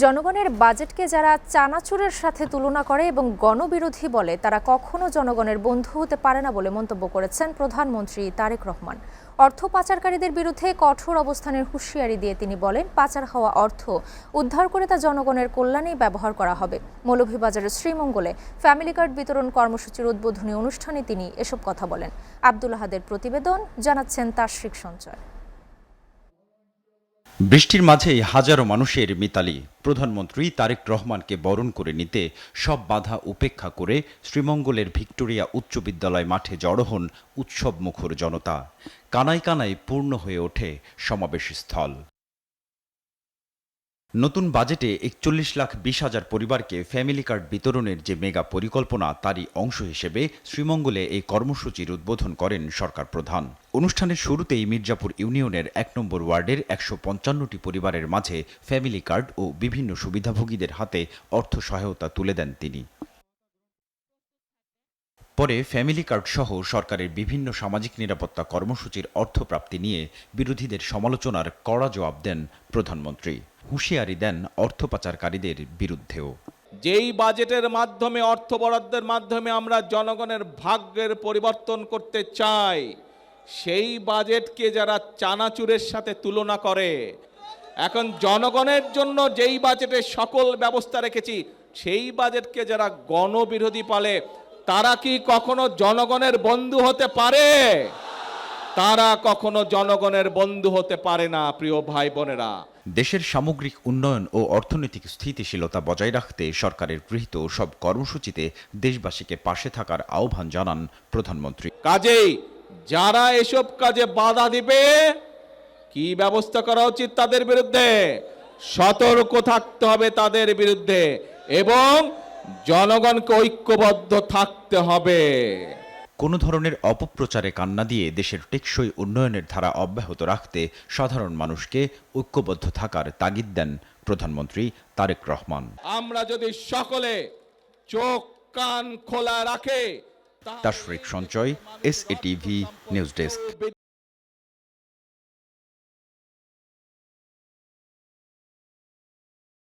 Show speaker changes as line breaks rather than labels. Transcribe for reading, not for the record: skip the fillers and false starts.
জনগণের বাজেটকে যারা চানাচুরের সাথে তুলনা করে এবং গণবিরোধী বলে তারা কখনো জনগণের বন্ধু হতে পারে না বলে মন্তব্য করেছেন প্রধানমন্ত্রী তারেক রহমান। অর্থ পাচারকারীদের বিরুদ্ধে কঠোর অবস্থানের হুঁশিয়ারি দিয়ে তিনি বলেন, পাচার হওয়া অর্থ উদ্ধার করে তা জনগণের কল্যাণেই ব্যবহার করা হবে। মৌলভীবাজারের শ্রীমঙ্গলে ফ্যামিলি কার্ড বিতরণ কর্মসূচির উদ্বোধনী অনুষ্ঠানে তিনি এসব কথা বলেন। আব্দুল আহাদের প্রতিবেদন, জানাচ্ছেন তাশরিক সঞ্চয়।
বৃষ্টির মাঝেই হাজারো মানুষের মিতালি। প্রধানমন্ত্রী তারেক রহমানকে বরণ করে নিতে সব বাধা উপেক্ষা করে শ্রীমঙ্গলের ভিক্টোরিয়া উচ্চ বিদ্যালয় মাঠে জড়ো হন উৎসবমুখর জনতা। কানায় কানায় পূর্ণ হয়ে ওঠে সমাবেশস্থল। নতুন বাজেটে ৪১,২০,০০০ পরিবারকে ফ্যামিলি কার্ড বিতরণের যে মেগা পরিকল্পনা, তারই অংশ হিসেবে শ্রীমঙ্গলে এই কর্মসূচির উদ্বোধন করেন সরকার প্রধান। অনুষ্ঠানের শুরুতেই মির্জাপুর ইউনিয়নের ১ নম্বর ওয়ার্ডের ১৫৫টি পরিবারের মাঝে ফ্যামিলি কার্ড ও বিভিন্ন সুবিধাভোগীদের হাতে অর্থ সহায়তা তুলে দেন তিনি। পরে ফ্যামিলি কার্ড সহ সরকারের বিভিন্ন সামাজিক নিরাপত্তা কর্মসূচির অর্থপ্রাপ্তি নিয়ে বিরোধীদের সমালোচনার কড়া জবাব দেন প্রধানমন্ত্রী। হুঁশিয়ারি দেন অর্থ পাচারকারীদের বিরুদ্ধেও।
যেই বাজেটের মাধ্যমে অর্থ বরাদ্দের মাধ্যমে আমরা জনগণের ভাগ্যের পরিবর্তন করতে চাই, সেই বাজেটকে যারা চানাচুরের সাথে তুলনা করে, এখন জনগণের জন্য যেই বাজেটে সকল ব্যবস্থা রেখেছি সেই বাজেটকে যারা গণবিরোধী বলে, তারা কি কখনো জনগণের বন্ধু হতে পারে? তারা কখনো জনগণের বন্ধু হতে পারে না। প্রিয় ভাই বোনেরা,
দেশের সামগ্রিক উন্নয়ন ও অর্থনৈতিক স্থিতিশীলতা বজায় রাখতে সরকারের গৃহীত সব কর্মসূচিতে দেশবাসীকে পাশে থাকার আহ্বান জানান প্রধানমন্ত্রী।
কাজেই যারা এসব কাজে বাধা দিবে, কি ব্যবস্থা করা উচিত তাদের বিরুদ্ধে? সতর্ক থাকতে হবে তাদের বিরুদ্ধে, এবং জনগণকে ঐক্যবদ্ধ থাকতে হবে।
কোনো ধরনের অপপ্রচারে কান্না দিয়ে দেশের টেকসই উন্নয়নের ধারা অব্যাহত রাখতে সাধারণ মানুষকে ঐক্যবদ্ধ থাকার তাগিদ দেন প্রধানমন্ত্রী তারেক রহমান।
আমরা যদি সকলে চোখ কান খোলা রাখে।
তাশরিক সঞ্চয়, SATV নিউজ ডেস্ক।